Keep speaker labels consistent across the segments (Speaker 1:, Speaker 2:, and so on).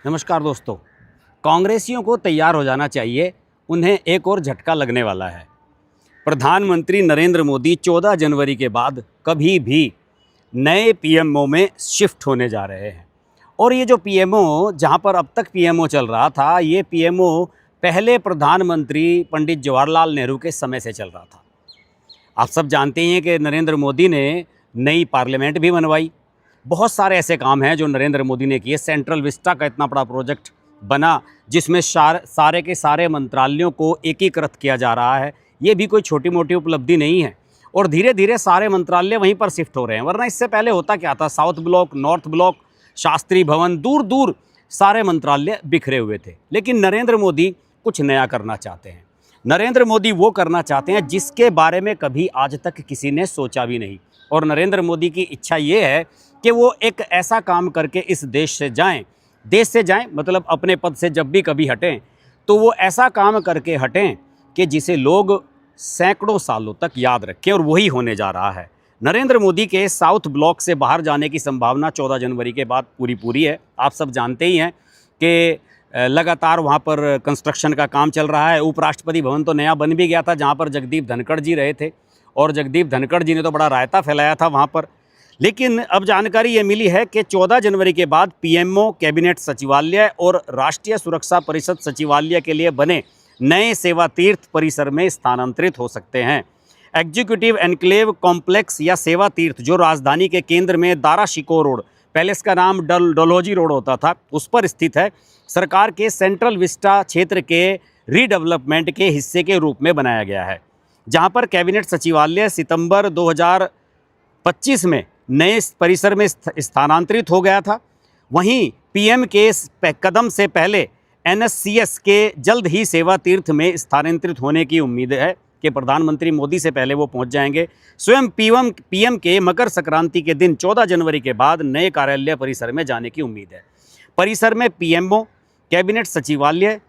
Speaker 1: नमस्कार दोस्तों। कांग्रेसियों को तैयार हो जाना चाहिए, उन्हें एक और झटका लगने वाला है। प्रधानमंत्री नरेंद्र मोदी 14 जनवरी के बाद कभी भी नए पीएमओ में शिफ्ट होने जा रहे हैं। और ये जो पीएमओ, जहां पर अब तक पीएमओ चल रहा था, ये पीएमओ पहले प्रधानमंत्री पंडित जवाहरलाल नेहरू के समय से चल रहा था। आप सब जानते हैं कि नरेंद्र मोदी ने नई पार्लियामेंट भी बनवाई। बहुत सारे ऐसे काम हैं जो नरेंद्र मोदी ने किए। सेंट्रल विस्टा का इतना बड़ा प्रोजेक्ट बना जिसमें सारे के सारे मंत्रालयों को एकीकृत किया जा रहा है। ये भी कोई छोटी मोटी उपलब्धि नहीं है। और धीरे धीरे सारे मंत्रालय वहीं पर शिफ्ट हो रहे हैं, वरना इससे पहले होता क्या था, south block, north block, Shastri भवन, दूर दूर सारे मंत्रालय बिखरे हुए थे। लेकिन नरेंद्र मोदी कुछ नया करना चाहते हैं। नरेंद्र मोदी वो करना चाहते हैं जिसके बारे में कभी आज तक किसी ने सोचा भी नहीं। और नरेंद्र मोदी की इच्छा ये है कि वो एक ऐसा काम करके इस देश से जाएं, मतलब अपने पद से जब भी कभी हटें तो वो ऐसा काम करके हटें कि जिसे लोग सैकड़ों सालों तक याद रखें। और वही होने जा रहा है। नरेंद्र मोदी के साउथ ब्लॉक से बाहर जाने की संभावना 14 जनवरी के बाद पूरी है। आप सब जानते ही हैं कि लगातार वहाँ पर कंस्ट्रक्शन का काम चल रहा है। उपराष्ट्रपति भवन तो नया बन भी गया था, जहाँ पर जगदीप धनखड़ जी रहे थे, और जगदीप धनखड़ जी ने तो बड़ा रायता फैलाया था वहाँ पर। लेकिन अब जानकारी ये मिली है कि 14 जनवरी के बाद पीएमओ, कैबिनेट सचिवालय और राष्ट्रीय सुरक्षा परिषद सचिवालय के लिए बने नए सेवा तीर्थ परिसर में स्थानांतरित हो सकते हैं। एग्जीक्यूटिव एनक्लेव कॉम्प्लेक्स या सेवा तीर्थ, जो राजधानी के केंद्र में दारा शिकोह रोड, पहले इसका नाम डलहौजी रोड होता था, उस पर स्थित है, सरकार के सेंट्रल विस्टा क्षेत्र के रीडेवलपमेंट के हिस्से के रूप में बनाया गया है। जहां पर कैबिनेट सचिवालय सितंबर 2025 में नए परिसर में स्थानांतरित हो गया था, वहीं पीएम के कदम से पहले एनएससीएस के जल्द ही सेवा तीर्थ में स्थानांतरित होने की उम्मीद है कि प्रधानमंत्री मोदी से पहले वो पहुंच जाएंगे। स्वयं पीएम के मकर संक्रांति के दिन 14 जनवरी के बाद नए कार्यालय परिसर में जाने की उम्मीद है। परिसर में पीएमओ, कैबिनेट सचिवालय,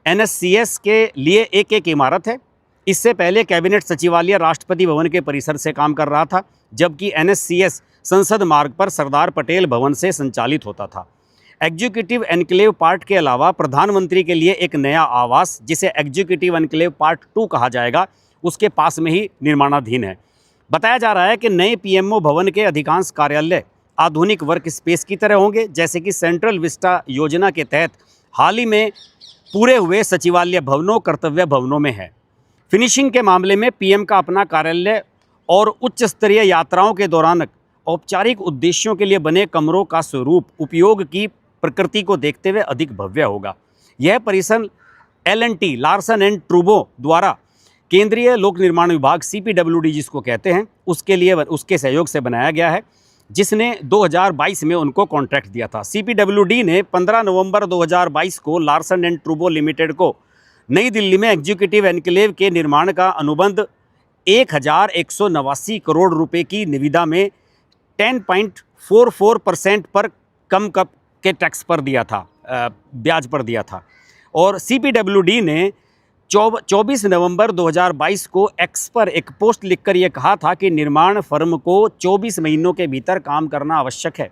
Speaker 1: एनएससीएस के लिए एक इमारत है। इससे पहले कैबिनेट सचिवालय राष्ट्रपति भवन के परिसर से काम कर रहा था, जबकि एनएससीएस संसद मार्ग पर सरदार पटेल भवन से संचालित होता था। एग्जीक्यूटिव एनक्लेव पार्ट के अलावा प्रधानमंत्री के लिए एक नया आवास, जिसे एग्जीक्यूटिव एनक्लेव पार्ट 2 कहा जाएगा, उसके पास में ही निर्माणाधीन है। बताया जा रहा है कि नए पीएमओ भवन के अधिकांश कार्यालय आधुनिक वर्क स्पेस की तरह होंगे, जैसे कि सेंट्रल विस्टा योजना के तहत हाल ही में पूरे हुए सचिवालय भवनों, कर्तव्य भवनों में है। फिनिशिंग के मामले में पीएम का अपना कार्यालय और उच्च स्तरीय यात्राओं के दौरान औपचारिक उद्देश्यों के लिए बने कमरों का स्वरूप उपयोग की प्रकृति को देखते हुए अधिक भव्य होगा। यह परिसर L&T, लार्सन एंड ट्रूबो द्वारा केंद्रीय लोक निर्माण विभाग CPWD जिसको कहते हैं, उसके सहयोग से बनाया गया है, जिसने 2022 में उनको कॉन्ट्रैक्ट दिया था। CPWD ने 15 नवंबर 2022 को लार्सन एंड ट्रूबो लिमिटेड को नई दिल्ली में एग्जीक्यूटिव एनक्लेव के निर्माण का अनुबंध 1189 करोड़ रुपए की निविदा में 10.44% पर कम के टैक्स पर दिया था, ब्याज पर दिया था। और CPWD ने 24 नवंबर 2022 को एक्स पर एक पोस्ट लिखकर यह कहा था कि निर्माण फर्म को 24 महीनों के भीतर काम करना आवश्यक है।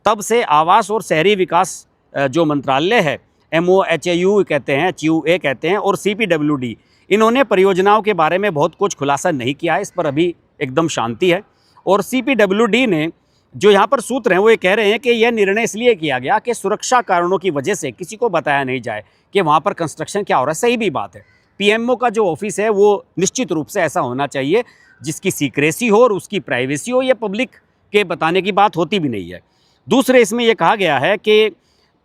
Speaker 1: तब से आवास और शहरी विकास जो मंत्रालय है, MOHU कहते हैं, HUA कहते हैं, और CPWD, इन्होंने परियोजनाओं के बारे में बहुत कुछ खुलासा नहीं किया है। इस पर अभी एकदम शांति है। और CPWD ने जो यहाँ पर सूत्र हैं वो ये कह रहे हैं कि यह निर्णय इसलिए किया गया कि सुरक्षा कारणों की वजह से किसी को बताया नहीं जाए कि वहाँ पर कंस्ट्रक्शन क्या हो रहा है। सही भी बात है। पीएमओ का जो ऑफिस है वो निश्चित रूप से ऐसा होना चाहिए जिसकी सीक्रेसी हो और उसकी प्राइवेसी हो। ये पब्लिक के बताने की बात होती भी नहीं है। दूसरे, इसमें यह कहा गया है कि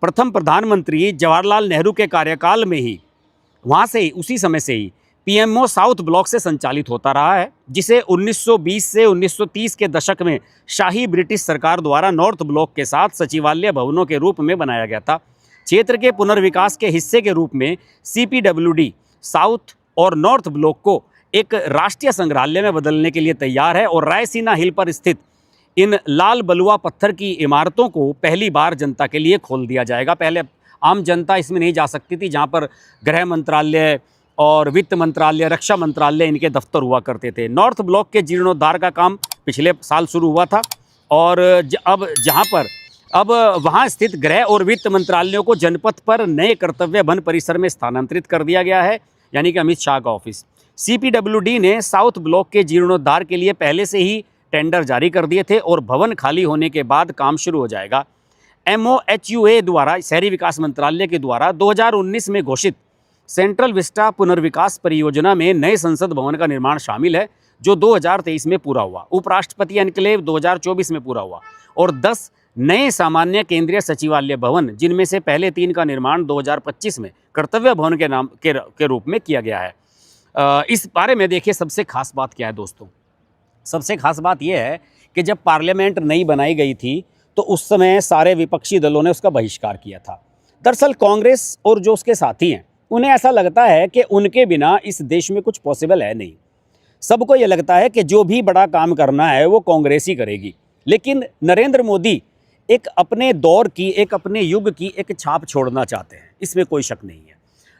Speaker 1: प्रथम प्रधानमंत्री जवाहरलाल नेहरू के कार्यकाल में ही, वहाँ से ही, उसी समय से ही पीएमओ साउथ ब्लॉक से संचालित होता रहा है, जिसे 1920 से 1930 के दशक में शाही ब्रिटिश सरकार द्वारा नॉर्थ ब्लॉक के साथ सचिवालय भवनों के रूप में बनाया गया था। क्षेत्र के पुनर्विकास के हिस्से के रूप में CPWD साउथ और नॉर्थ ब्लॉक को एक राष्ट्रीय संग्रहालय में बदलने के लिए तैयार है। और रायसीना हिल पर स्थित इन लाल बलुआ पत्थर की इमारतों को पहली बार जनता के लिए खोल दिया जाएगा। पहले आम जनता इसमें नहीं जा सकती थी, जहाँ पर गृह मंत्रालय और वित्त मंत्रालय, रक्षा मंत्रालय, इनके दफ्तर हुआ करते थे। नॉर्थ ब्लॉक के जीर्णोद्धार का काम पिछले साल शुरू हुआ था और अब जहाँ पर अब वहां स्थित गृह और वित्त मंत्रालयों को जनपथ पर नए कर्तव्य वन परिसर में स्थानांतरित कर दिया गया है, यानी कि अमित शाह का ऑफिस। CPWD ने साउथ ब्लॉक के जीर्णोद्धार के लिए पहले से ही टेंडर जारी कर दिए थे और भवन खाली होने के बाद काम शुरू हो जाएगा। MOHUA द्वारा, शहरी विकास मंत्रालय के द्वारा 2019 में घोषित सेंट्रल विस्टा पुनर्विकास परियोजना में नए संसद भवन का निर्माण शामिल है, जो 2023 में पूरा हुआ। उपराष्ट्रपति एन्क्लेव 2024 में पूरा हुआ और 10 नए सामान्य केंद्रीय सचिवालय भवन, जिनमें से पहले 3 का निर्माण 2025 में कर्तव्य भवन के नाम के रूप में किया गया है। इस बारे में देखिए सबसे खास बात क्या है दोस्तों। सबसे खास बात यह है कि जब पार्लियामेंट नई बनाई गई थी तो उस समय सारे विपक्षी दलों ने उसका बहिष्कार किया था। दरअसल कांग्रेस और जो उसके साथी हैं, उन्हें ऐसा लगता है कि उनके बिना इस देश में कुछ पॉसिबल है नहीं। सबको ये लगता है कि जो भी बड़ा काम करना है वो कांग्रेस ही करेगी। लेकिन नरेंद्र मोदी एक अपने दौर की, एक अपने युग की एक छाप छोड़ना चाहते हैं, इसमें कोई शक नहीं है।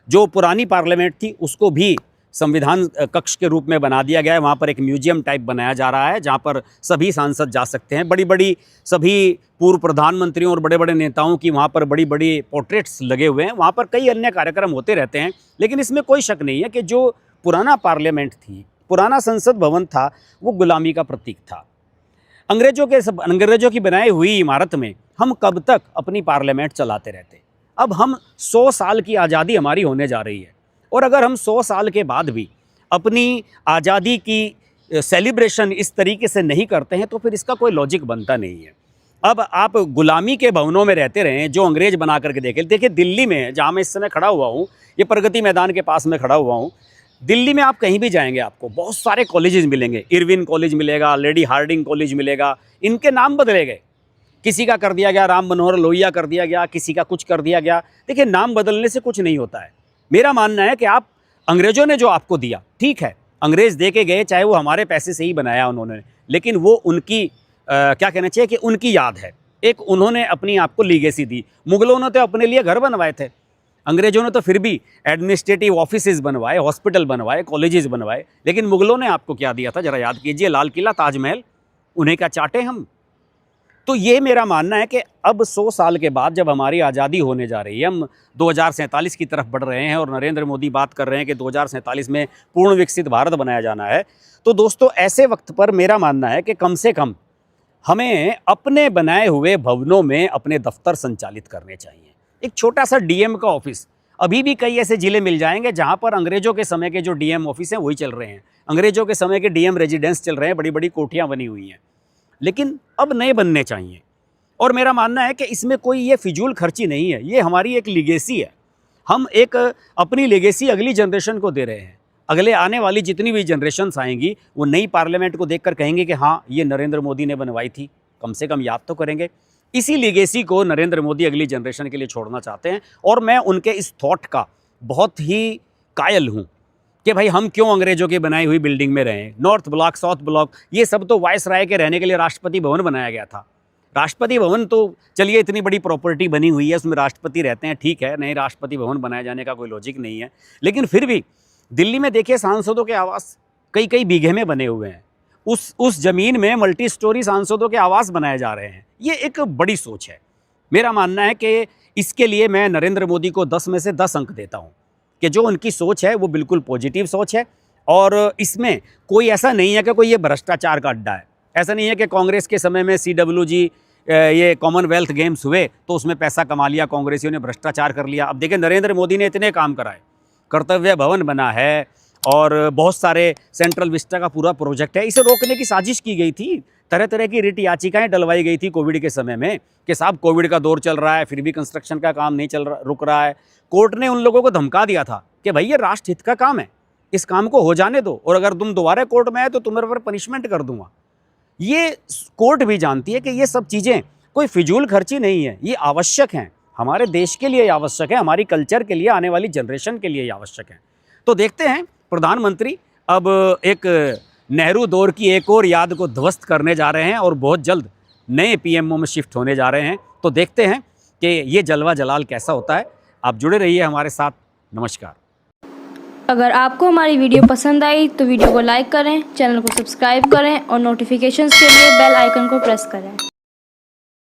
Speaker 1: जो पुरानी पार्लियामेंट थी उसको भी संविधान कक्ष के रूप में बना दिया गया है। वहाँ पर एक म्यूजियम टाइप बनाया जा रहा है जहाँ पर सभी सांसद जा सकते हैं। बड़ी बड़ी सभी पूर्व प्रधानमंत्रियों और बड़े बड़े नेताओं की वहाँ पर बड़ी बड़ी पोर्ट्रेट्स लगे हुए हैं। वहाँ पर कई अन्य कार्यक्रम होते रहते हैं। लेकिन इसमें कोई शक नहीं है कि जो पुराना पार्लियामेंट थी, पुराना संसद भवन था, वो गुलामी का प्रतीक था। अंग्रेजों की बनाई हुई इमारत में हम कब तक अपनी पार्लियामेंट चलाते रहते। अब हम 100 साल की आज़ादी हमारी होने जा रही है और अगर हम 100 साल के बाद भी अपनी आज़ादी की सेलिब्रेशन इस तरीके से नहीं करते हैं तो फिर इसका कोई लॉजिक बनता नहीं है। अब आप गुलामी के भवनों में रहते रहें जो अंग्रेज बना करके देखिए दिल्ली में, जहाँ मैं इस समय खड़ा हुआ हूँ, ये प्रगति मैदान के पास में खड़ा हुआ हूँ। दिल्ली में आप कहीं भी जाएंगे आपको बहुत सारे कॉलेजेस मिलेंगे। इरविन कॉलेज मिलेगा, लेडी हार्डिंग कॉलेज मिलेगा। इनके नाम बदले गए, किसी का कर दिया गया राम मनोहर लोहिया कर दिया गया, किसी का कुछ कर दिया गया। देखिए नाम बदलने से कुछ नहीं होता है। मेरा मानना है कि आप अंग्रेजों ने जो आपको दिया, ठीक है, अंग्रेज दे के गए, चाहे वो हमारे पैसे से ही बनाया उन्होंने, लेकिन वो उनकी क्या कहना चाहिए कि उनकी याद है। एक उन्होंने अपनी आपको लीगेसी दी। मुगलों ने तो अपने लिए घर बनवाए थे, अंग्रेजों ने तो फिर भी एडमिनिस्ट्रेटिव ऑफिसेज बनवाए, हॉस्पिटल बनवाए, कॉलेजेस बनवाए। लेकिन मुगलों ने आपको क्या दिया था, जरा याद कीजिए। लाल किला, ताजमहल, उन्हें क्या चाटे हम। तो ये मेरा मानना है कि अब 100 साल के बाद जब हमारी आज़ादी होने जा रही है, हम 2047 की तरफ बढ़ रहे हैं और नरेंद्र मोदी बात कर रहे हैं कि 2047 में पूर्ण विकसित भारत बनाया जाना है, तो दोस्तों ऐसे वक्त पर मेरा मानना है कि कम से कम हमें अपने बनाए हुए भवनों में अपने दफ्तर संचालित करने चाहिए। एक छोटा सा डीएम का ऑफिस, अभी भी कई ऐसे ज़िले मिल जाएंगे जहाँ पर अंग्रेज़ों के समय के जो डीएम ऑफिस हैं वही चल रहे हैं, अंग्रेज़ों के समय के डीएम रेजिडेंस चल रहे हैं, बड़ी बड़ी कोठियाँ बनी हुई हैं। लेकिन अब नए बनने चाहिए और मेरा मानना है कि इसमें कोई ये फिजूल खर्ची नहीं है, ये हमारी एक लीगेसी है। हम एक अपनी लीगेसी अगली जनरेशन को दे रहे हैं। अगले आने वाली जितनी भी जनरेशन्स आएंगी वो नई पार्लियामेंट को देखकर कहेंगे कि हाँ, ये नरेंद्र मोदी ने बनवाई थी, कम से कम याद तो करेंगे। इसी लीगेसी को नरेंद्र मोदी अगली जनरेशन के लिए छोड़ना चाहते हैं और मैं उनके इस थॉट का बहुत ही कायल हूँ कि भाई हम क्यों अंग्रेजों की बनाई हुई बिल्डिंग में रहें। नॉर्थ ब्लॉक, साउथ ब्लॉक, ये सब तो वायसराय के रहने के लिए राष्ट्रपति भवन बनाया गया था। राष्ट्रपति भवन तो चलिए इतनी बड़ी प्रॉपर्टी बनी हुई है, उसमें राष्ट्रपति रहते हैं, ठीक है, नए राष्ट्रपति भवन बनाए जाने का कोई लॉजिक नहीं है। लेकिन फिर भी दिल्ली में देखिए सांसदों के आवास कई कई बीघे में बने हुए हैं। उस ज़मीन में मल्टी स्टोरी सांसदों के आवास बनाए जा रहे हैं। ये एक बड़ी सोच है। मेरा मानना है कि इसके लिए मैं नरेंद्र मोदी को 10 में से 10 अंक देता हूँ कि जो उनकी सोच है वो बिल्कुल पॉजिटिव सोच है और इसमें कोई ऐसा नहीं है कि कोई ये भ्रष्टाचार का अड्डा है। ऐसा नहीं है कि कांग्रेस के समय में CWG ये कॉमनवेल्थ गेम्स हुए तो उसमें पैसा कमा लिया कांग्रेसियों ने, भ्रष्टाचार कर लिया। अब देखिए नरेंद्र मोदी ने इतने काम कराए, कर्तव्य भवन बना है और बहुत सारे सेंट्रल विस्टा का पूरा प्रोजेक्ट है। इसे रोकने की साजिश की गई थी, तरह तरह की रिट याचिकाएं डलवाई गई थी कोविड के समय में कि साहब कोविड का दौर चल रहा है फिर भी कंस्ट्रक्शन का काम नहीं रुक रहा है। कोर्ट ने उन लोगों को धमका दिया था कि भाई ये राष्ट्रहित का काम है, इस काम को हो जाने दो और अगर तुम दोबारा कोर्ट में आए तो तुम्हारे पर पनिशमेंट कर दूंगा। ये कोर्ट भी जानती है कि ये सब चीज़ें कोई फिजूल खर्ची नहीं है, ये आवश्यक हैं, हमारे देश के लिए आवश्यक है, हमारी कल्चर के लिए, आने वाली जनरेशन के लिए आवश्यक है। तो देखते हैं प्रधानमंत्री अब एक नेहरू दौर की एक और याद को ध्वस्त करने जा रहे हैं और बहुत जल्द नए PMO में शिफ्ट होने जा रहे हैं। तो देखते हैं कि ये जलवा जलाल कैसा होता है। आप जुड़े रहिए हमारे साथ। नमस्कार।
Speaker 2: अगर आपको हमारी वीडियो पसंद आई तो वीडियो को लाइक करें, चैनल को सब्सक्राइब करें और नोटिफिकेशंस के लिए बेल आइकन को प्रेस करें।